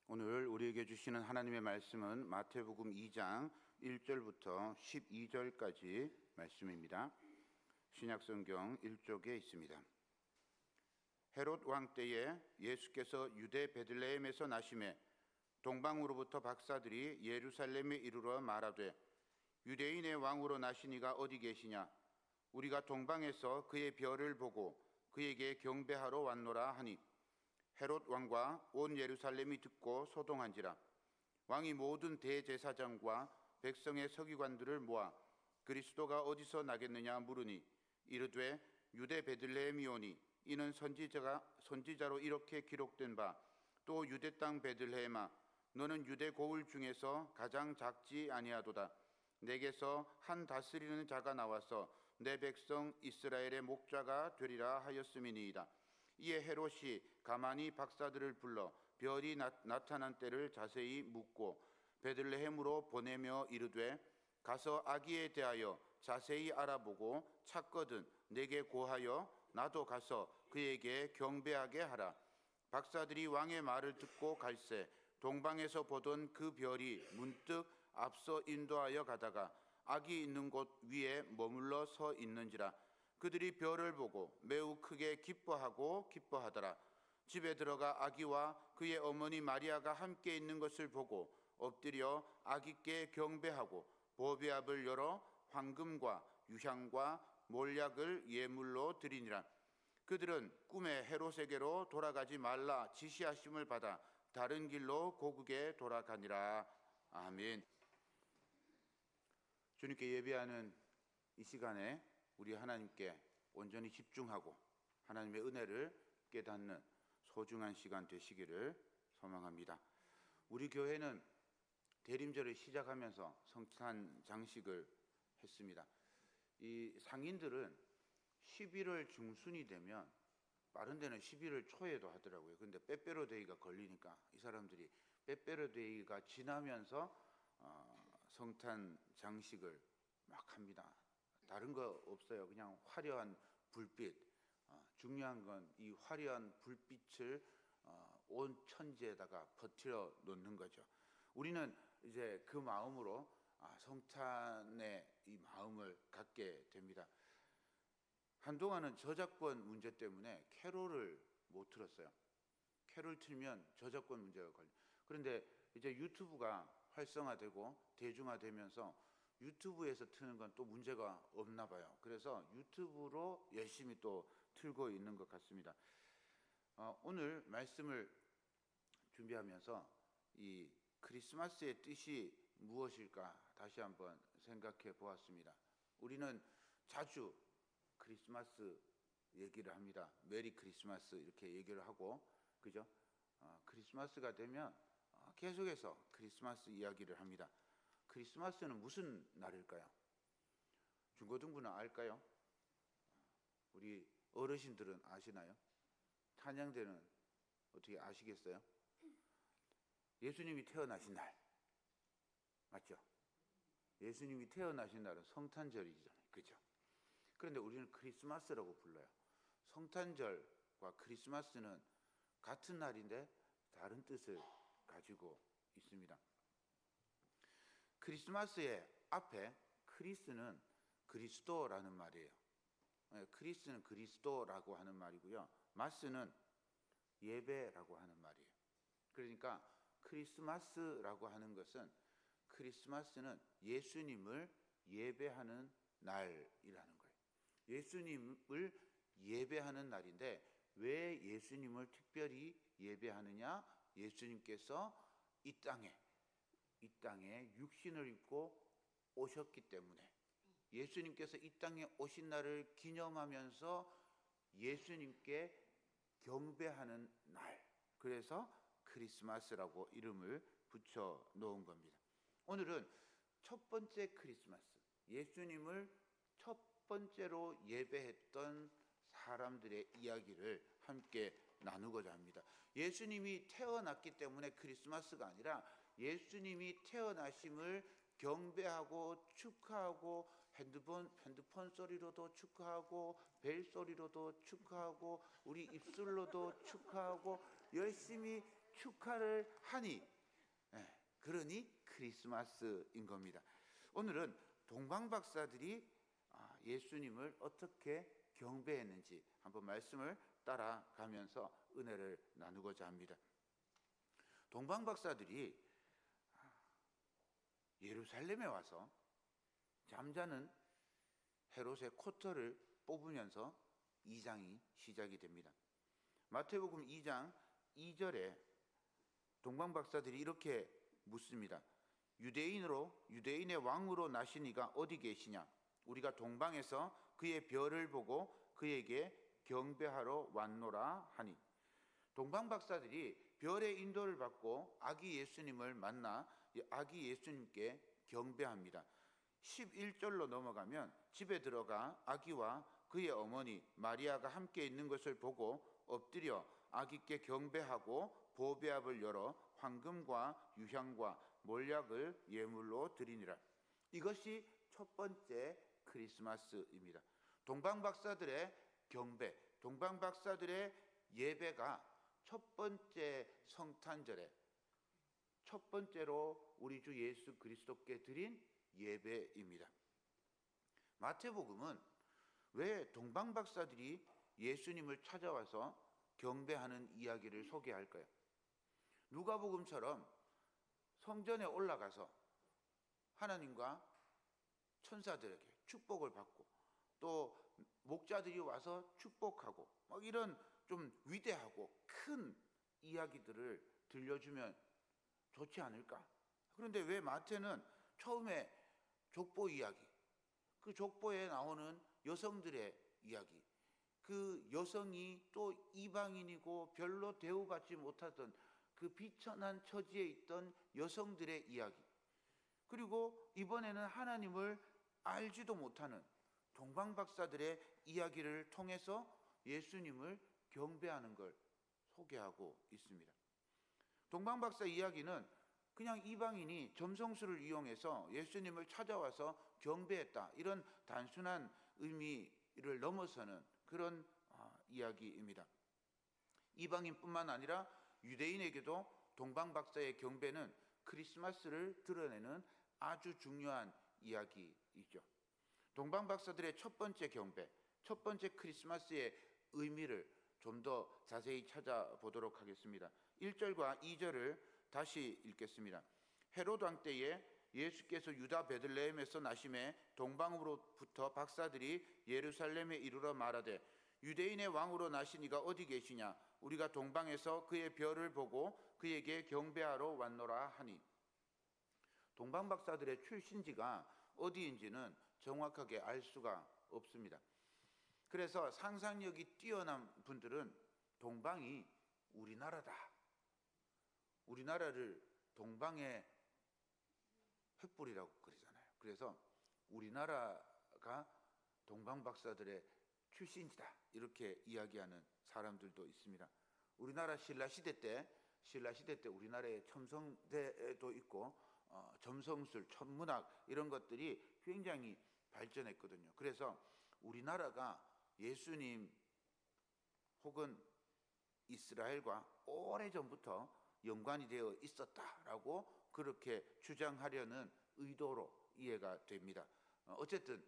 오늘 우리에게 주시는 하나님의 말씀은 마태복음 2장 1절부터 12절까지 말씀입니다. 신약성경 1쪽에 있습니다. 헤롯 왕 때에 예수께서 유대 베들레헴에서 나시매 동방으로부터 박사들이 예루살렘에 이르러 말하되 유대인의 왕으로 나시니가 어디 계시냐? 우리가 동방에서 그의 별을 보고 그에게 경배하러 왔노라 하니 헤롯 왕과 온 예루살렘이 듣고 소동한지라. 왕이 모든 대제사장과 백성의 서기관들을 모아 그리스도가 어디서 나겠느냐 물으니 이르되 유대 베들레헴이오니 이는 선지자로 이렇게 기록된 바 또 유대 땅 베들레헴아 너는 유대 고을 중에서 가장 작지 아니하도다. 내게서 한 다스리는 자가 나와서 내 백성 이스라엘의 목자가 되리라 하였음이니이다. 이에 헤롯이 가만히 박사들을 불러 별이 나타난 때를 자세히 묻고 베들레헴으로 보내며 이르되 가서 아기에 대하여 자세히 알아보고 찾거든 내게 고하여 나도 가서 그에게 경배하게 하라. 박사들이 왕의 말을 듣고 갈새 동방에서 보던 그 별이 문득 앞서 인도하여 가다가 아기 있는 곳 위에 머물러 서 있는지라. 그들이 별을 보고 매우 크게 기뻐하더라. 집에 들어가 아기와 그의 어머니 마리아가 함께 있는 것을 보고 엎드려 아기께 경배하고 보배압을 열어 황금과 유향과 몰약을 예물로 드리니라. 그들은 꿈에 헤롯에게로 돌아가지 말라 지시하심을 받아 다른 길로 고국에 돌아가니라. 아멘. 주님께 예배하는 이 시간에 우리 하나님께 온전히 집중하고 하나님의 은혜를 깨닫는 소중한 시간 되시기를 소망합니다. 우리 교회는 대림절을 시작하면서 성찬 장식을 했습니다. 이 상인들은 11월 중순이 되면 빠른 데는 11월 초에도 하더라고요. 근데 빼빼로데이가 걸리니까 이 사람들이 빼빼로데이가 지나면서 성탄 장식을 막 합니다. 다른 거 없어요. 그냥 화려한 불빛. 중요한 건 이 화려한 불빛을 온 천지에다가 퍼뜨려 놓는 거죠. 우리는 이제 그 마음으로 성탄의 이 마음을 갖게 됩니다. 한동안은 저작권 문제 때문에 캐롤을 못 틀었어요. 캐롤 틀면 저작권 문제가 걸려요. 그런데 이제 유튜브가 활성화되고 대중화되면서 유튜브에서 트는 건 또 문제가 없나 봐요. 그래서 유튜브로 열심히 또 틀고 있는 것 같습니다. 오늘 말씀을 준비하면서 이 크리스마스의 뜻이 무엇일까 다시 한번 생각해 보았습니다. 우리는 자주 크리스마스 얘기를 합니다. 메리 크리스마스 이렇게 얘기를 하고, 그죠? 크리스마스가 되면 계속해서 크리스마스 이야기를 합니다. 크리스마스는 무슨 날일까요? 중고등부는 알까요? 우리 어르신들은 아시나요? 찬양대는 어떻게 아시겠어요? 예수님이 태어나신 날 맞죠? 예수님이 태어나신 날은 성탄절이잖아요. 그죠? 그런데 우리는 크리스마스라고 불러요. 성탄절과 크리스마스는 같은 날인데 다른 뜻을 가지고 있습니다. 크리스마스의 앞에 크리스는 그리스도라는 말이에요. 크리스는 그리스도라고 하는 말이고요. 마스는 예배라고 하는 말이에요. 그러니까 크리스마스라고 하는 것은 크리스마스는 예수님을 예배하는 날이라는 거예요. 예수님을 예배하는 날인데 왜 예수님을 특별히 예배하느냐? 예수님께서 이 땅에 육신을 입고 오셨기 때문에 예수님께서 이 땅에 오신 날을 기념하면서 예수님께 경배하는 날, 그래서 크리스마스라고 이름을 붙여 놓은 겁니다. 오늘은 첫 번째 크리스마스, 예수님을 첫 번째로 예배했던 사람들의 이야기를 함께 나누고자 합니다. 예수님이 태어났기 때문에 크리스마스가 아니라 예수님이 태어나심을 경배하고 축하하고 핸드폰 소리로도 축하하고 벨 소리로도 축하하고 우리 입술로도 축하하고 열심히 축하를 하니, 그러니 크리스마스인 겁니다. 오늘은 동방박사들이 예수님을 어떻게 경배했는지 한번 말씀을 따라가면서 은혜를 나누고자 합니다. 동방박사들이 예루살렘에 와서 잠자는 헤롯의 코털을 뽑으면서 2장이 시작이 됩니다. 마태복음 2장 2절에 동방박사들이 이렇게 묻습니다. 유대인의 왕으로 나신 이가 어디 계시냐? 우리가 동방에서 그의 별을 보고 그에게 경배하러 왔노라 하니. 동방박사들이 별의 인도를 받고 아기 예수님을 만나 아기 예수님께 경배합니다. 11절로 넘어가면 집에 들어가 아기와 그의 어머니 마리아가 함께 있는 것을 보고 엎드려 아기께 경배하고 보배압을 열어 황금과 유향과 몰약을 예물로 드리니라. 이것이 첫 번째 크리스마스입니다. 동방박사들의 경배, 동방박사들의 예배가 첫 번째 성탄절에 첫 번째로 우리 주 예수 그리스도께 드린 예배입니다. 마태복음은 왜 동방박사들이 예수님을 찾아와서 경배하는 이야기를 소개할까요? 누가복음처럼 성전에 올라가서 하나님과 천사들에게 축복을 받고 또 목자들이 와서 축복하고 막 이런 좀 위대하고 큰 이야기들을 들려주면 좋지 않을까? 그런데 왜 마태는 처음에 족보 이야기, 그 족보에 나오는 여성들의 이야기, 그 여성이 또 이방인이고 별로 대우받지 못하던 그 비천한 처지에 있던 여성들의 이야기, 그리고 이번에는 하나님을 알지도 못하는 동방박사들의 이야기를 통해서 예수님을 경배하는 걸 소개하고 있습니다. 동방박사 이야기는 그냥 이방인이 점성술을 이용해서 예수님을 찾아와서 경배했다, 이런 단순한 의미를 넘어서는 그런 이야기입니다. 이방인뿐만 아니라 유대인에게도 동방박사의 경배는 크리스마스를 드러내는 아주 중요한 이야기이죠. 동방박사들의 첫 번째 경배, 첫 번째 크리스마스의 의미를 좀 더 자세히 찾아보도록 하겠습니다. 1절과 2절을 다시 읽겠습니다. 헤롯 왕 때에 예수께서 유다 베들레헴에서 나심에 동방으로부터 박사들이 예루살렘에 이르러 말하되 유대인의 왕으로 나신 이가 어디 계시냐? 우리가 동방에서 그의 별을 보고 그에게 경배하러 왔노라 하니. 동방박사들의 출신지가 어디인지는 정확하게 알 수가 없습니다. 그래서 상상력이 뛰어난 분들은 동방이 우리나라다, 우리나라를 동방의 횃불이라고 그러잖아요. 그래서 우리나라가 동방박사들의 출신지다, 이렇게 이야기하는 사람들도 있습니다. 우리나라 신라시대 때 우리나라에 첨성대도 있고 점성술, 천문학 이런 것들이 굉장히 발전했거든요. 그래서 우리나라가 예수님 혹은 이스라엘과 오래전부터 연관이 되어 있었다라고 그렇게 주장하려는 의도로 이해가 됩니다. 어쨌든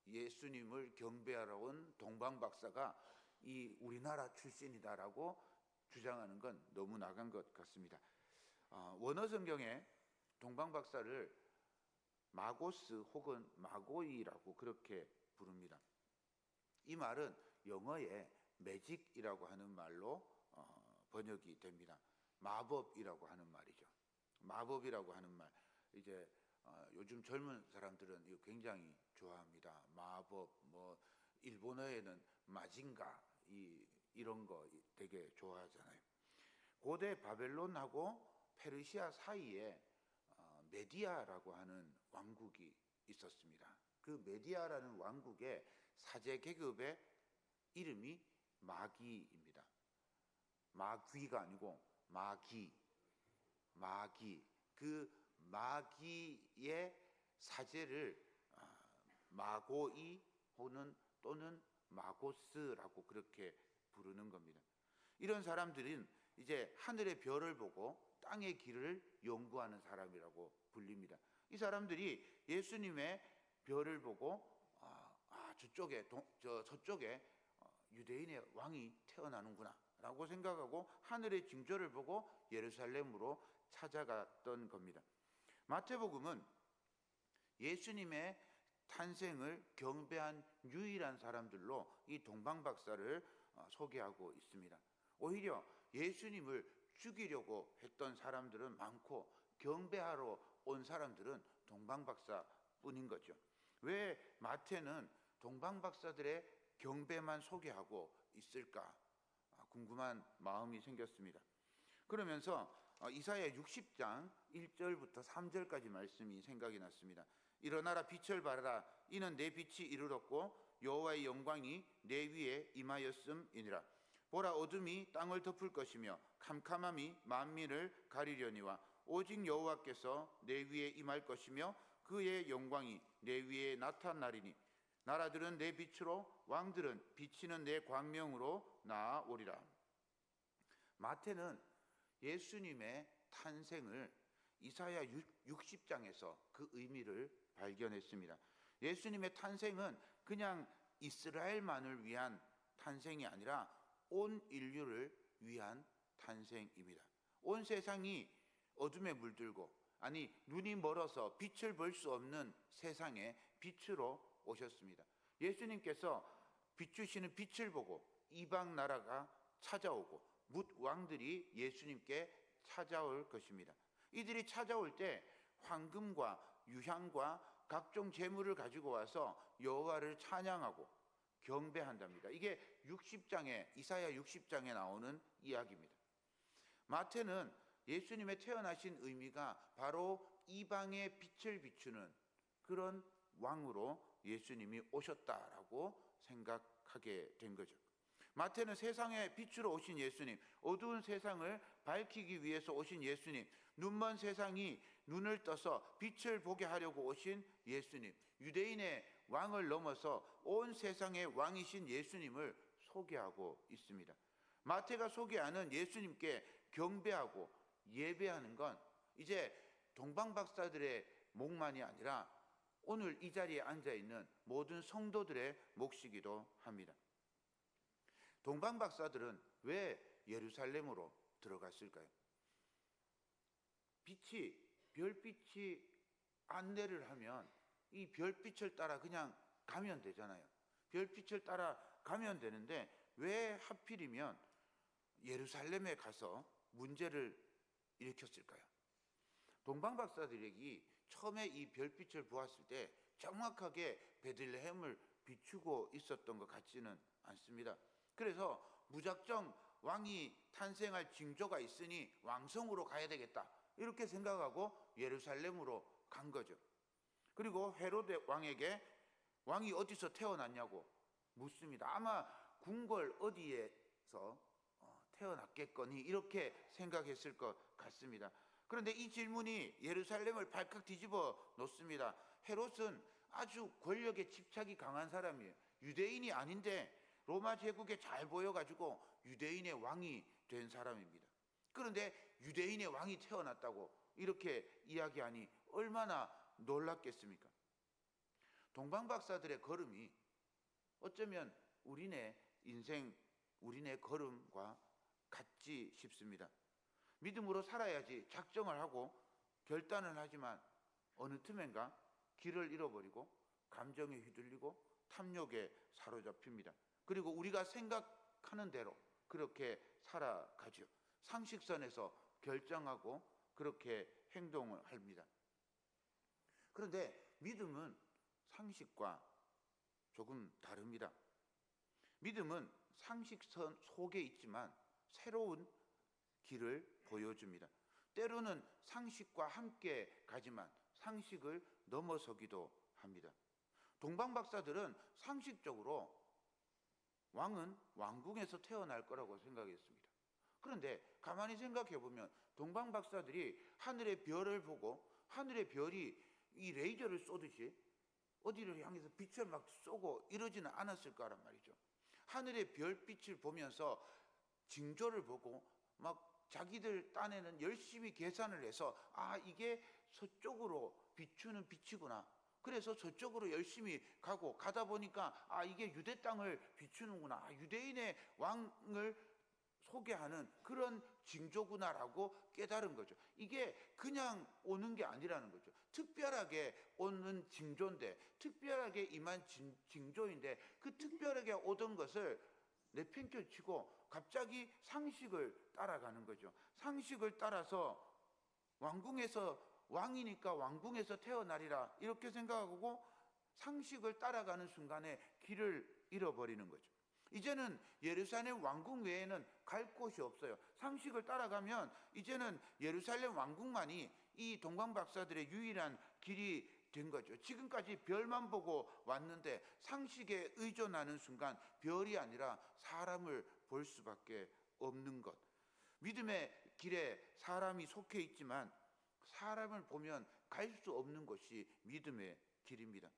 예수님을 경배하러 온 동방박사가 이 우리나라 출신이다라고 주장하는 건 너무 나간 것 같습니다. 원어성경에 동방박사를 마고스 혹은 마고이라고 그렇게 부릅니다. 이 말은 영어의 매직이라고 하는 말로 번역이 됩니다. 마법이라고 하는 말이죠. 마법이라고 하는 말, 이제 요즘 젊은 사람들은 이거 굉장히 좋아합니다. 마법, 뭐 일본어에는 마징가 이런 거 되게 좋아하잖아요. 고대 바벨론하고 페르시아 사이에 메디아라고 하는 왕국이 있었습니다. 그 메디아라는 왕국의 사제 계급의 이름이 마귀입니다. 마귀가 아니고 마기. 그 마귀의 사제를 마고이 또는 마고스라고 그렇게 부르는 겁니다. 이런 사람들은 이제 하늘의 별을 보고 땅의 길을 연구하는 사람이라고 불립니다. 이 사람들이 예수님의 별을 보고 저쪽에 유대인의 왕이 태어나는구나 라고 생각하고 하늘의 징조를 보고 예루살렘으로 찾아갔던 겁니다. 마태복음은 예수님의 탄생을 경배한 유일한 사람들로 이 동방박사를 소개하고 있습니다. 오히려 예수님을 죽이려고 했던 사람들은 많고 경배하러 온 사람들은 동방박사뿐인 거죠. 왜 마태는 동방박사들의 경배만 소개하고 있을까 궁금한 마음이 생겼습니다. 그러면서 이사야 60장 1절부터 3절까지 말씀이 생각이 났습니다. 일어나라, 빛을 발하라. 이는 내 빛이 이르렀고 여호와의 영광이 내 위에 임하였음이니라. 보라, 어둠이 땅을 덮을 것이며 캄캄함이 만민을 가리려니와 오직 여호와께서 내 위에 임할 것이며 그의 영광이 내 위에 나타나리니 나라들은 내 빛으로 왕들은 비치는 내 광명으로 나아오리라. 마태는 예수님의 탄생을 이사야 60장에서 그 의미를 발견했습니다. 예수님의 탄생은 그냥 이스라엘만을 위한 탄생이 아니라 온 인류를 위한 탄생입니다. 온 세상이 어둠에 물들고 눈이 멀어서 빛을 볼 수 없는 세상에 빛으로 오셨습니다. 예수님께서 비추시는 빛을 보고 이방 나라가 찾아오고 뭇 왕들이 예수님께 찾아올 것입니다. 이들이 찾아올 때 황금과 유향과 각종 제물을 가지고 와서 여호와를 찬양하고 경배한답니다. 이게 이사야 60장에 나오는 이야기입니다. 마태는 예수님의 태어나신 의미가 바로 이방의 빛을 비추는 그런 왕으로 예수님이 오셨다라고 생각하게 된 거죠. 마태는 세상의 빛으로 오신 예수님, 어두운 세상을 밝히기 위해서 오신 예수님, 눈먼 세상이 눈을 떠서 빛을 보게 하려고 오신 예수님, 유대인의 왕을 넘어서 온 세상의 왕이신 예수님을 소개하고 있습니다. 마태가 소개하는 예수님께 경배하고 예배하는 건 이제 동방박사들의 몫만이 아니라 오늘 이 자리에 앉아있는 모든 성도들의 몫이기도 합니다. 동방박사들은 왜 예루살렘으로 들어갔을까요? 별빛이 안내를 하면 이 별빛을 따라 그냥 가면 되잖아요. 별빛을 따라 가면 되는데 왜 하필이면 예루살렘에 가서 문제를 일으켰을까요? 동방박사들이 처음에 이 별빛을 보았을 때 정확하게 베들레헴을 비추고 있었던 것 같지는 않습니다. 그래서 무작정 왕이 탄생할 징조가 있으니 왕성으로 가야 되겠다 이렇게 생각하고 예루살렘으로 간 거죠. 그리고 헤로데 왕에게 왕이 어디서 태어났냐고 묻습니다. 아마 궁궐 어디에서 태어났겠거니 이렇게 생각했을 것 같습니다. 그런데 이 질문이 예루살렘을 발칵 뒤집어 놓습니다. 헤롯은 아주 권력에 집착이 강한 사람이에요. 유대인이 아닌데 로마 제국에 잘 보여가지고 유대인의 왕이 된 사람입니다. 그런데 유대인의 왕이 태어났다고 이렇게 이야기하니 얼마나 놀랐겠습니까? 동방박사들의 걸음이 어쩌면 우리네 인생, 우리네 걸음과 같지 싶습니다. 믿음으로 살아야지 작정을 하고 결단을 하지만 어느 틈엔가 길을 잃어버리고 감정에 휘둘리고 탐욕에 사로잡힙니다. 그리고 우리가 생각하는 대로 그렇게 살아가죠. 상식선에서 결정하고 그렇게 행동을 합니다. 그런데 믿음은 상식과 조금 다릅니다. 믿음은 상식선 속에 있지만 새로운 길을 보여줍니다. 때로는 상식과 함께 가지만 상식을 넘어서기도 합니다. 동방박사들은 상식적으로 왕은 왕궁에서 태어날 거라고 생각했습니다. 그런데 가만히 생각해 보면 동방박사들이 하늘의 별을 보고 하늘의 별이 이 레이저를 쏘듯이 어디를 향해서 빛을 막 쏘고 이러지는 않았을 거란 말이죠. 하늘의 별빛을 보면서 징조를 보고 막 자기들 딴에는 열심히 계산을 해서 이게 서쪽으로 비추는 빛이구나. 그래서 저쪽으로 열심히 가다 보니까 이게 유대 땅을 비추는구나. 유대인의 왕을 소개하는 그런 징조구나라고 깨달은 거죠. 이게 그냥 오는 게 아니라는 거죠. 특별하게 오는 징조인데, 특별하게 임한 징조인데, 그 특별하게 오던 것을 내팽겨치고 갑자기 상식을 따라가는 거죠. 상식을 따라서 왕이니까 왕궁에서 태어나리라 이렇게 생각하고 상식을 따라가는 순간에 길을 잃어버리는 거죠. 이제는 예루살렘 왕궁 외에는 갈 곳이 없어요. 상식을 따라가면 이제는 예루살렘 왕궁만이 이 동방박사들의 유일한 길이 된 거죠. 지금까지 별만 보고 왔는데 상식에 의존하는 순간 별이 아니라 사람을 볼 수밖에 없는 것. 믿음의 길에 사람이 속해 있지만 사람을 보면 갈 수 없는 것이 믿음의 길입니다.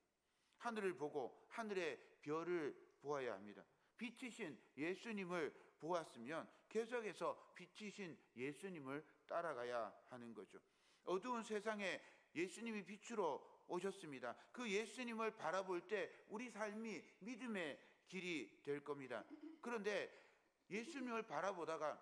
하늘을 보고 하늘의 별을 보아야 합니다. 빛이신 예수님을 보았으면 계속해서 빛이신 예수님을 따라가야 하는 거죠. 어두운 세상에 예수님이 빛으로 오셨습니다. 그 예수님을 바라볼 때 우리 삶이 믿음의 길이 될 겁니다. 그런데 예수님을 바라보다가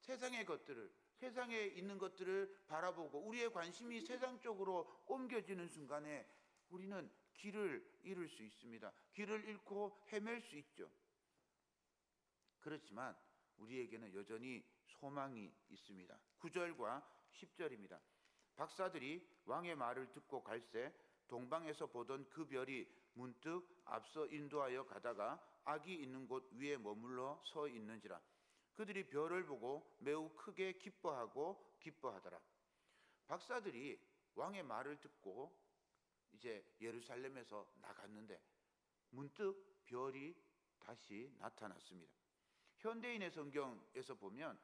세상의 것들을, 세상에 있는 것들을 바라보고 우리의 관심이 세상 쪽으로 옮겨지는 순간에 우리는 길을 잃을 수 있습니다. 길을 잃고 헤맬 수 있죠. 그렇지만 우리에게는 여전히 소망이 있습니다. 9절과 10절입니다. 박사들이 왕의 말을 듣고 갈새 동방에서 보던 그 별이 문득 앞서 인도하여 가다가 악이 있는 곳 위에 머물러 서 있는지라. 그들이 별을 보고 매우 크게 기뻐하더라. 박사들이 왕의 말을 듣고 이제 예루살렘에서 나갔는데 문득 별이 다시 나타났습니다. 현대인의 성경에서 보면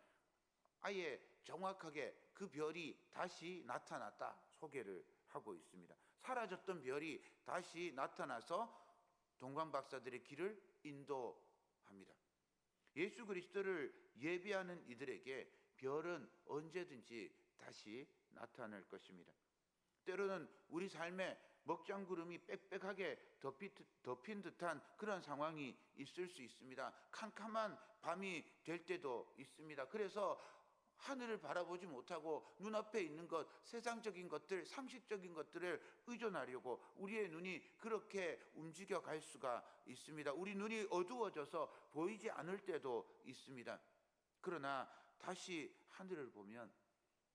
아예 정확하게 그 별이 다시 나타났다 소개를 하고 있습니다. 사라졌던 별이 다시 나타나서 동방박사들의 길을 인도합니다. 예수 그리스도를 예비하는 이들에게 별은 언제든지 다시 나타날 것입니다. 때로는 우리 삶에 먹장구름이 빽빽하게 덮인 듯한 그런 상황이 있을 수 있습니다. 캄캄한 밤이 될 때도 있습니다. 그래서 하늘을 바라보지 못하고 눈앞에 있는 것, 세상적인 것들, 상식적인 것들을 의존하려고 우리의 눈이 그렇게 움직여 갈 수가 있습니다. 우리 눈이 어두워져서 보이지 않을 때도 있습니다. 그러나 다시 하늘을 보면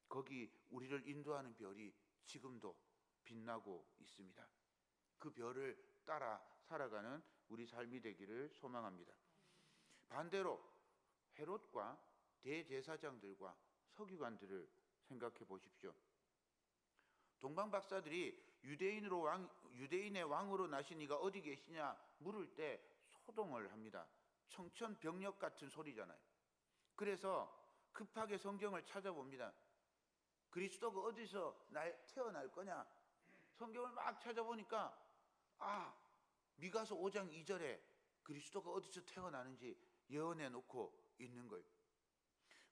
거기 우리를 인도하는 별이 지금도 빛나고 있습니다. 그 별을 따라 살아가는 우리 삶이 되기를 소망합니다. 반대로 헤롯과 대제사장들과 서기관들을 생각해 보십시오. 동방박사들이 유대인의 왕으로 나신 이가 어디 계시냐 물을 때 소동을 합니다. 청천벽력 같은 소리잖아요. 그래서 급하게 성경을 찾아봅니다. 그리스도가 어디서 태어날 거냐? 성경을 막 찾아보니까 미가서 5장 2절에 그리스도가 어디서 태어나는지 예언해 놓고 있는 거예요.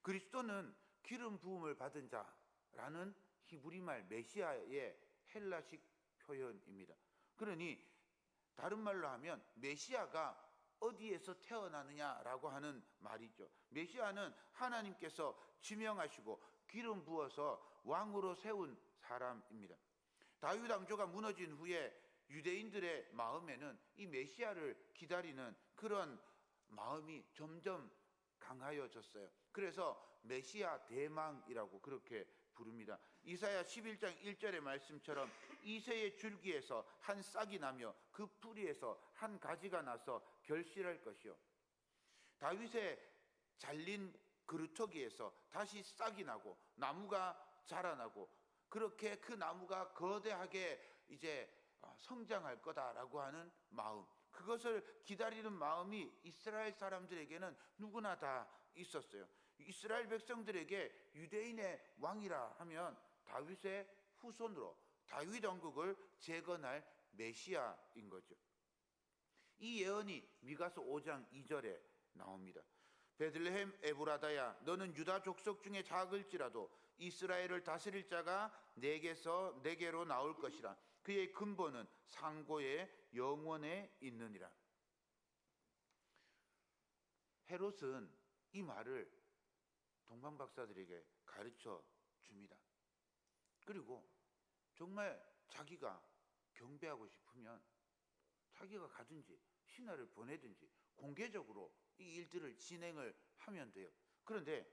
그리스도는 기름 부음을 받은 자라는 히브리말 메시아의 헬라식 표현입니다. 그러니 다른 말로 하면 메시아가 어디에서 태어나느냐라고 하는 말이죠. 메시아는 하나님께서 지명하시고 기름 부어서 왕으로 세운 사람입니다. 다윗 왕조가 무너진 후에 유대인들의 마음에는 이 메시아를 기다리는 그런 마음이 점점 강하여졌어요. 그래서 메시아 대망이라고 그렇게 부릅니다. 이사야 11장 1절의 말씀처럼 이새의 줄기에서 한 싹이 나며 그 뿌리에서 한 가지가 나서 결실할 것이요. 다윗의 잘린 그루터기에서 다시 싹이 나고 나무가 자라나고 그렇게 그 나무가 거대하게 이제 성장할 거다라고 하는 마음, 그것을 기다리는 마음이 이스라엘 사람들에게는 누구나 다 있었어요. 이스라엘 백성들에게 유대인의 왕이라 하면 다윗의 후손으로 다윗 왕국을 재건할 메시아인 거죠. 이 예언이 미가서 5장 2절에 나옵니다. 베들레헴 에브라다야, 너는 유다 족속 중에 작을지라도 이스라엘을 다스릴 자가 내게로 나올 것이라. 그의 근본은 상고의 영원에 있느니라. 헤롯은 이 말을 동방 박사들에게 가르쳐 줍니다. 그리고 정말 자기가 경배하고 싶으면 자기가 가든지 신하를 보내든지 공개적으로 이 일들을 진행을 하면 돼요. 그런데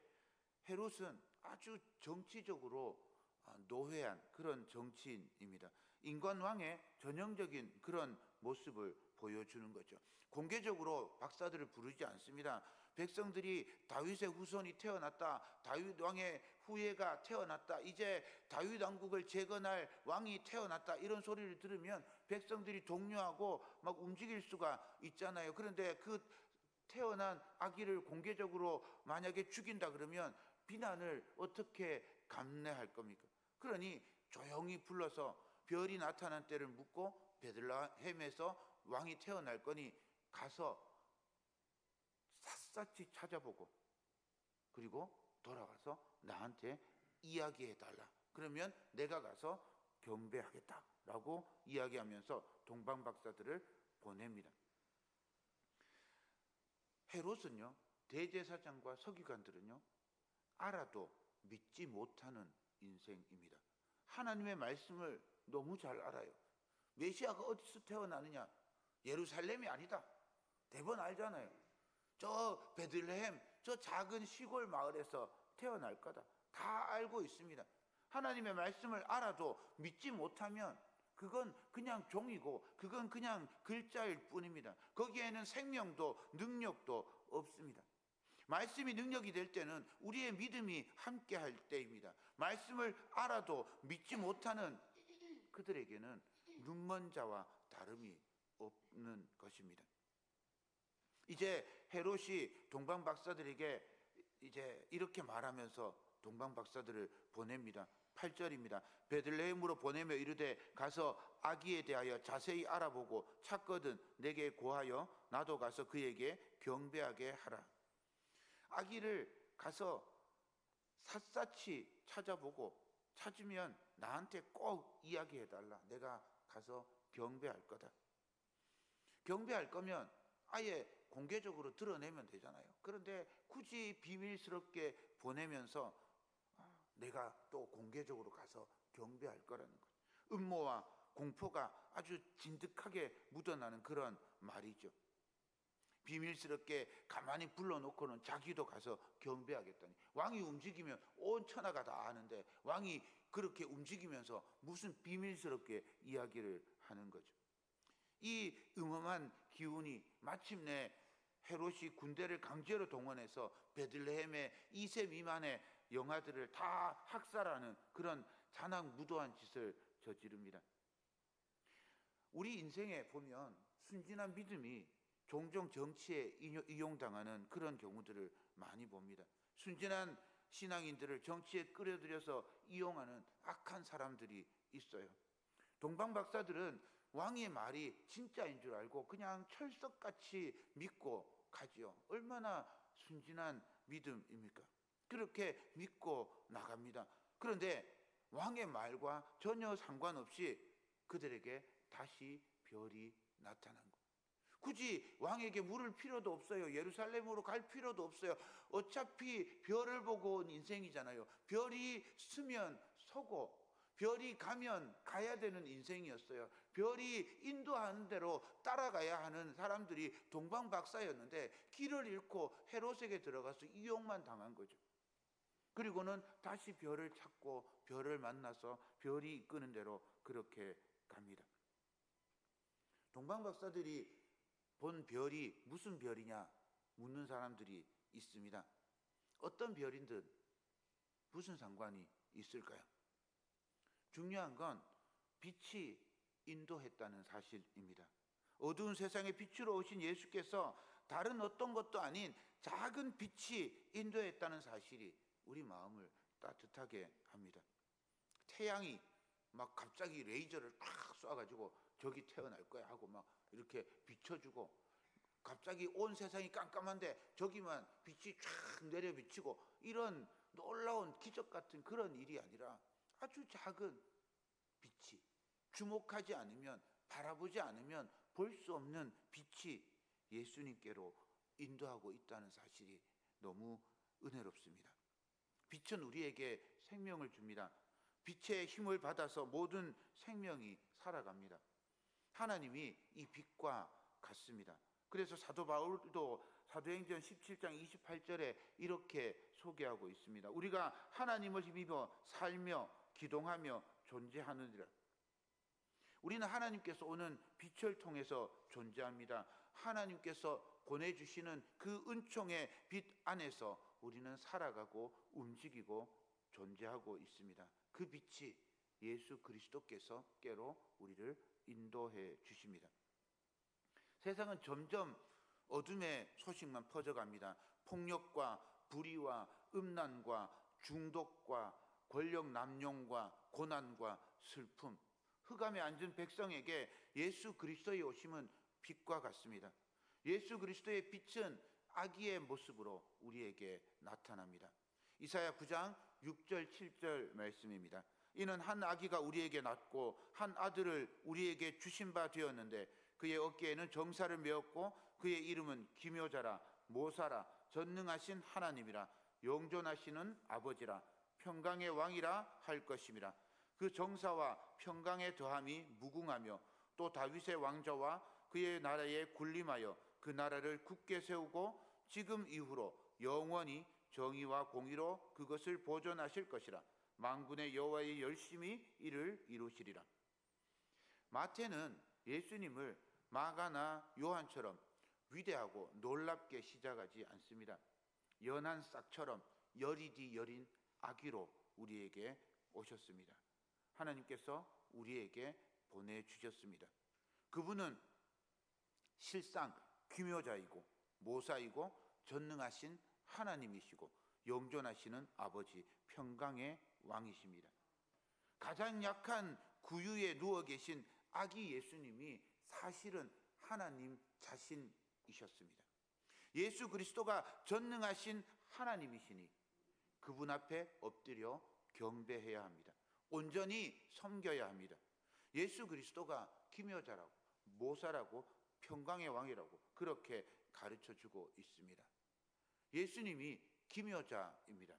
헤롯은 아주 정치적으로 노회한 그런 정치인입니다. 인간왕의 전형적인 그런 모습을 보여주는 거죠. 공개적으로 박사들을 부르지 않습니다. 백성들이 다윗의 후손이 태어났다, 다윗 왕의 후예가 태어났다, 이제 다윗 왕국을 재건할 왕이 태어났다, 이런 소리를 들으면 백성들이 동요하고 막 움직일 수가 있잖아요. 그런데 그 태어난 아기를 공개적으로 만약에 죽인다 그러면 비난을 어떻게 감내할 겁니까? 그러니 조용히 불러서 별이 나타난 때를 묻고 베들레헴에서 왕이 태어날 거니 가서 샅샅이 찾아보고 그리고 돌아와서 나한테 이야기해달라. 그러면 내가 가서 경배하겠다라고 이야기하면서 동방 박사들을 보냅니다. 헤롯은요, 대제사장과 서기관들은요, 알아도 믿지 못하는 인생입니다. 하나님의 말씀을 너무 잘 알아요. 메시아가 어디서 태어나느냐? 예루살렘이 아니다. 대번 알잖아요. 저 베들레헴, 저 작은 시골 마을에서 태어날 거다. 다 알고 있습니다. 하나님의 말씀을 알아도 믿지 못하면 그건 그냥 종이고 그건 그냥 글자일 뿐입니다. 거기에는 생명도 능력도 없습니다. 말씀이 능력이 될 때는 우리의 믿음이 함께할 때입니다. 말씀을 알아도 믿지 못하는 그들에게는 눈먼 자와 다름이 없는 것입니다. 이제 헤롯이 동방 박사들에게 이제 이렇게 말하면서 동방 박사들을 보냅니다. 8절입니다. 베들레헴으로 보내며 이르되 가서 아기에 대하여 자세히 알아보고 찾거든 내게 고하여 나도 가서 그에게 경배하게 하라. 아기를 가서 샅샅이 찾아보고 찾으면 나한테 꼭 이야기해달라. 내가 가서 경배할 거다. 경배할 거면 아예 공개적으로 드러내면 되잖아요. 그런데 굳이 비밀스럽게 보내면서 내가 또 공개적으로 가서 경배할 거라는 것. 음모와 공포가 아주 진득하게 묻어나는 그런 말이죠. 비밀스럽게 가만히 불러놓고는 자기도 가서 경배하겠다니. 왕이 움직이면 온 천하가 다 아는데 왕이 그렇게 움직이면서 무슨 비밀스럽게 이야기를 하는 거죠. 이 음험한 기운이 마침내 헤롯이 군대를 강제로 동원해서 베들레헴의 2세 미만의 영아들을 다 학살하는 그런 잔악무도한 짓을 저지릅니다. 우리 인생에 보면 순진한 믿음이 종종 정치에 이용당하는 그런 경우들을 많이 봅니다. 순진한 신앙인들을 정치에 끌어들여서 이용하는 악한 사람들이 있어요. 동방 박사들은 왕의 말이 진짜인 줄 알고 그냥 철석같이 믿고 가지요. 얼마나 순진한 믿음입니까? 그렇게 믿고 나갑니다. 그런데 왕의 말과 전혀 상관없이 그들에게 다시 별이 나타난 것. 굳이 왕에게 물을 필요도 없어요. 예루살렘으로 갈 필요도 없어요. 어차피 별을 보고 온 인생이잖아요. 별이 서면 서고 별이 가면 가야 되는 인생이었어요. 별이 인도하는 대로 따라가야 하는 사람들이 동방 박사였는데 길을 잃고 헤롯에게 들어가서 이용만 당한 거죠. 그리고는 다시 별을 찾고 별을 만나서 별이 이끄는 대로 그렇게 갑니다. 동방 박사들이 본 별이 무슨 별이냐 묻는 사람들이 있습니다. 어떤 별인든 무슨 상관이 있을까요? 중요한 건 빛이 인도했다는 사실입니다. 어두운 세상에 빛으로 오신 예수께서 다른 어떤 것도 아닌 작은 빛이 인도했다는 사실이 우리 마음을 따뜻하게 합니다. 태양이 막 갑자기 레이저를 탁 쏴가지고 저기 태어날 거야 하고 막 이렇게 비춰주고 갑자기 온 세상이 깜깜한데 저기만 빛이 쫙 내려 비치고 이런 놀라운 기적 같은 그런 일이 아니라 아주 작은 빛이 주목하지 않으면 바라보지 않으면 볼 수 없는 빛이 예수님께로 인도하고 있다는 사실이 너무 은혜롭습니다. 빛은 우리에게 생명을 줍니다. 빛의 힘을 받아서 모든 생명이 살아갑니다. 하나님이 이 빛과 같습니다. 그래서 사도 바울도 사도행전 17장 28절에 이렇게 소개하고 있습니다. 우리가 하나님을 힘입어 살며 기동하며 존재하느니라. 우리는 하나님께서 오는 빛을 통해서 존재합니다. 하나님께서 보내주시는 그 은총의 빛 안에서 우리는 살아가고 움직이고 존재하고 있습니다. 그 빛이 예수 그리스도께로 우리를 인도해 주십니다. 세상은 점점 어둠의 소식만 퍼져갑니다. 폭력과 불의와 음란과 중독과 권력 남용과 고난과 슬픔, 흑암에 앉은 백성에게 예수 그리스도의 오심은 빛과 같습니다. 예수 그리스도의 빛은 아기의 모습으로 우리에게 나타납니다. 이사야 9장 6절 7절 말씀입니다. 이는 한 아기가 우리에게 낳고 한 아들을 우리에게 주신 바 되었는데 그의 어깨에는 정사를 메었고 그의 이름은 기묘자라 모사라 전능하신 하나님이라 영존하시는 아버지라 평강의 왕이라 할 것임이라. 그 정사와 평강의 더함이 무궁하며 또 다윗의 왕좌와 그의 나라에 군림하여 그 나라를 굳게 세우고 지금 이후로 영원히 정의와 공의로 그것을 보존하실 것이라. 만군의 여호와의 열심히 이를 이루시리라. 마태는 예수님을 마가나 요한처럼 위대하고 놀랍게 시작하지 않습니다. 연한 싹처럼 여리디 여린 아기로 우리에게 오셨습니다. 하나님께서 우리에게 보내주셨습니다. 그분은 실상 기묘자이고 모사이고 전능하신 하나님이시고 영존하시는 아버지 평강의 왕이십니다. 가장 약한 구유에 누워 계신 아기 예수님이 사실은 하나님 자신이셨습니다. 예수 그리스도가 전능하신 하나님이시니 그분 앞에 엎드려 경배해야 합니다. 온전히 섬겨야 합니다. 예수 그리스도가 기묘자라고 모사라고 평강의 왕이라고 그렇게 가르쳐주고 있습니다. 예수님이 기묘자입니다.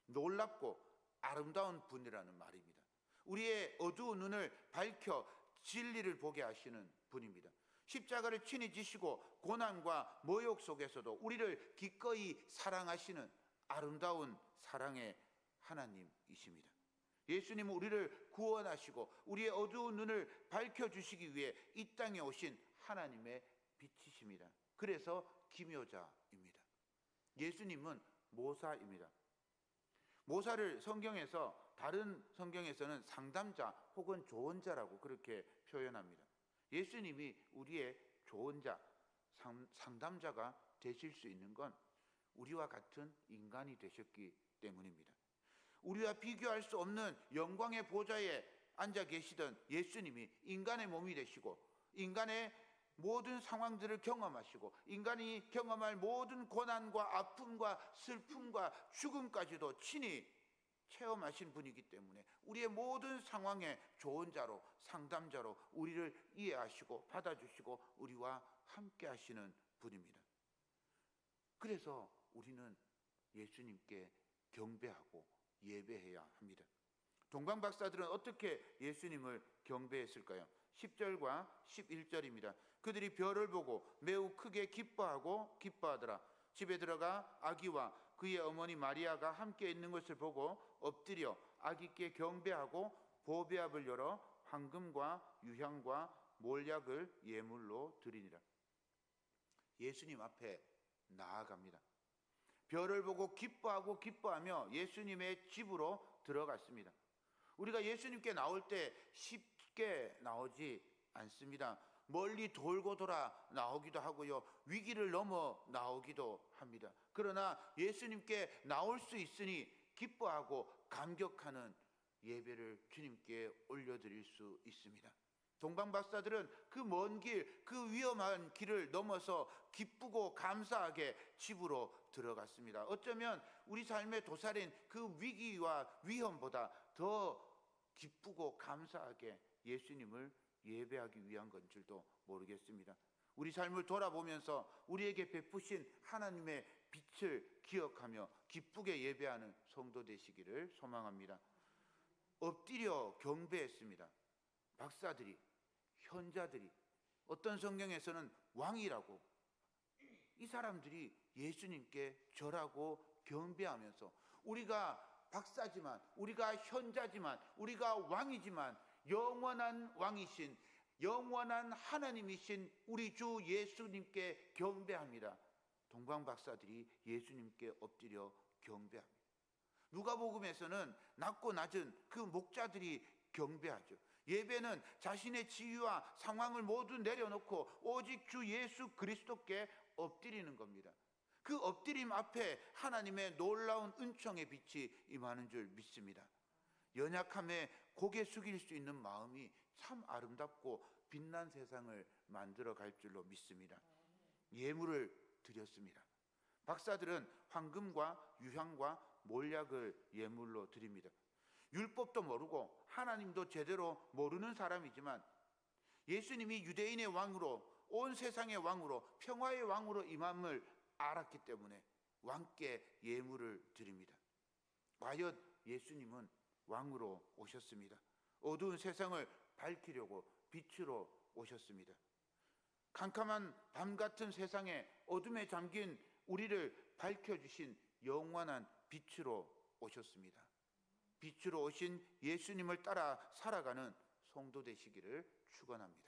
놀랍고 아름다운 분이라는 말입니다. 우리의 어두운 눈을 밝혀 진리를 보게 하시는 분입니다. 십자가를 친히 지시고 고난과 모욕 속에서도 우리를 기꺼이 사랑하시는 아름다운 사랑의 하나님이십니다. 예수님은 우리를 구원하시고 우리의 어두운 눈을 밝혀주시기 위해 이 땅에 오신 하나님의 빛이십니다. 그래서 기묘자입니다. 예수님은 모사입니다. 모사를 성경에서 다른 성경에서는 상담자 혹은 조언자라고 그렇게 표현합니다. 예수님이 우리의 조언자, 상담자가 되실 수 있는 건 우리와 같은 인간이 되셨기 때문입니다. 우리와 비교할 수 없는 영광의 보좌에 앉아 계시던 예수님이 인간의 몸이 되시고 인간의 모든 상황들을 경험하시고 인간이 경험할 모든 고난과 아픔과 슬픔과 죽음까지도 친히 체험하신 분이기 때문에 우리의 모든 상황의 조언자로 상담자로 우리를 이해하시고 받아주시고 우리와 함께 하시는 분입니다. 그래서 우리는 예수님께 경배하고 예배해야 합니다. 동방 박사들은 어떻게 예수님을 경배했을까요? 10절과 11절입니다. 그들이 별을 보고 매우 크게 기뻐하더라. 집에 들어가 아기와 그의 어머니 마리아가 함께 있는 것을 보고 엎드려 아기께 경배하고 보배압을 열어 황금과 유향과 몰약을 예물로 드리니라. 예수님 앞에 나아갑니다. 별을 보고 기뻐하며 예수님의 집으로 들어갔습니다. 우리가 예수님께 나올 때 쉽게 나오지 않습니다. 멀리 돌고 돌아 나오기도 하고요. 위기를 넘어 나오기도 합니다. 그러나 예수님께 나올 수 있으니 기뻐하고 감격하는 예배를 주님께 올려드릴 수 있습니다. 동방박사들은 그 먼 길, 그 위험한 길을 넘어서 기쁘고 감사하게 집으로 들어갔습니다. 어쩌면 우리 삶의 도살인 그 위기와 위험보다 더 기쁘고 감사하게 예수님을 예배하기 위한 건 줄도 모르겠습니다. 우리 삶을 돌아보면서 우리에게 베푸신 하나님의 빛을 기억하며 기쁘게 예배하는 성도 되시기를 소망합니다. 엎드려 경배했습니다. 박사들이, 현자들이, 어떤 성경에서는 왕이라고, 이 사람들이 예수님께 절하고 경배하면서 우리가 박사지만, 우리가 현자지만, 우리가 왕이지만 영원한 왕이신, 영원한 하나님이신 우리 주 예수님께 경배합니다. 동방박사들이 예수님께 엎드려 경배합니다. 누가복음에서는 낮고 낮은 그 목자들이 경배하죠. 예배는 자신의 지위와 상황을 모두 내려놓고 오직 주 예수 그리스도께 엎드리는 겁니다. 그 엎드림 앞에 하나님의 놀라운 은총의 빛이 임하는 줄 믿습니다. 연약함에 고개 숙일 수 있는 마음이 참 아름답고 빛난 세상을 만들어 갈 줄로 믿습니다. 예물을 드렸습니다. 박사들은 황금과 유향과 몰약을 예물로 드립니다. 율법도 모르고 하나님도 제대로 모르는 사람이지만 예수님이 유대인의 왕으로, 온 세상의 왕으로, 평화의 왕으로 임함을 알았기 때문에 왕께 예물을 드립니다. 과연 예수님은 왕으로 오셨습니다. 어두운 세상을 밝히려고 빛으로 오셨습니다. 캄캄한 밤 같은 세상에 어둠에 잠긴 우리를 밝혀주신 영원한 빛으로 오셨습니다. 빛으로 오신 예수님을 따라 살아가는 성도 되시기를 축원합니다.